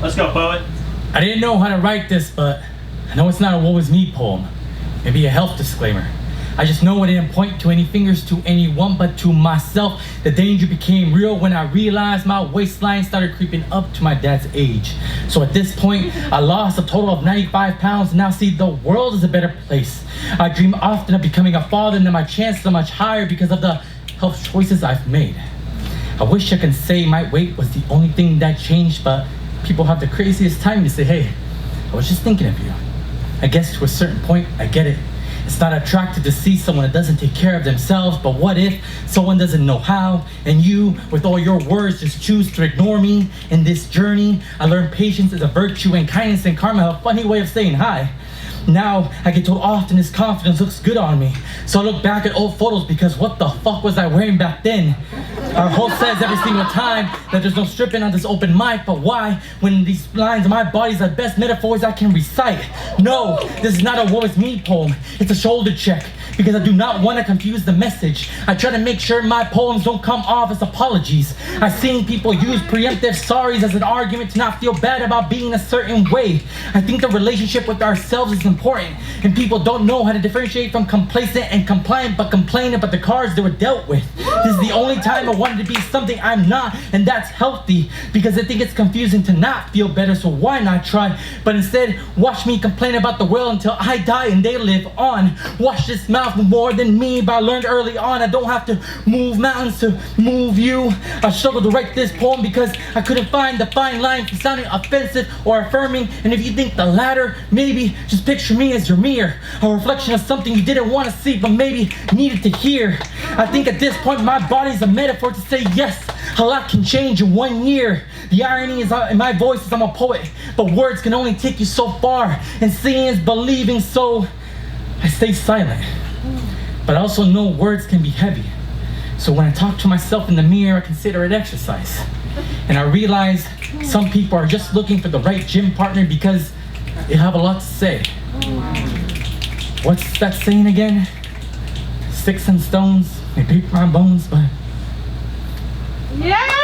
Let's go, poet. I didn't know how to write this, but I know it's not a woe is me poem. Maybe a health disclaimer. I just know I didn't point to any fingers to anyone but to myself. The danger became real when I realized my waistline started creeping up to my dad's age. So at this point, I lost a total of 95 pounds and now see the world is a better place. I dream often of becoming a father and my chances are much higher because of the health choices I've made. I wish I could say my weight was the only thing that changed, but people have the craziest time to say, hey, I was just thinking of you. I guess to a certain point, I get it. It's not attractive to see someone that doesn't take care of themselves, but what if someone doesn't know how, and you, with all your words, just choose to ignore me? In this journey, I learned patience is a virtue and kindness and karma have a funny way of saying hi. Now, I get told often this confidence looks good on me. So I look back at old photos because what the fuck was I wearing back then? Our host says every single time that there's no stripping on this open mic, but why? When these lines of my body's the best metaphors I can recite. No, this is not a woe is me poem. It's a shoulder check because I do not want to confuse the message. I try to make sure my poems don't come off as apologies. I've seen people use preemptive sorries as an argument to not feel bad about being a certain way. I think the relationship with ourselves is important, and people don't know how to differentiate from complacent and compliant, but complain about the cards they were dealt with. This is the only time I wanted to be something I'm not, and that's healthy, because I think it's confusing to not feel better, so why not try? But instead, watch me complain about the world until I die and they live on. Watch this mouth more than me, but I learned early on I don't have to move mountains to move you. I struggled to write this poem because I couldn't find the fine line from sounding offensive or affirming, and if you think the latter, maybe just picture me as your mirror, a reflection of something you didn't want to see but maybe needed to hear. I think at this point my body's a metaphor to say yes, a lot can change in 1 year. The irony is in my voice is I'm a poet, but words can only take you so far, and seeing is believing, so I stay silent. But I also know words can be heavy. So when I talk to myself in the mirror, I consider it exercise. And I realize some people are just looking for the right gym partner because they have a lot to say. What's that saying again? Sticks and stones may break my bones, but... Yeah!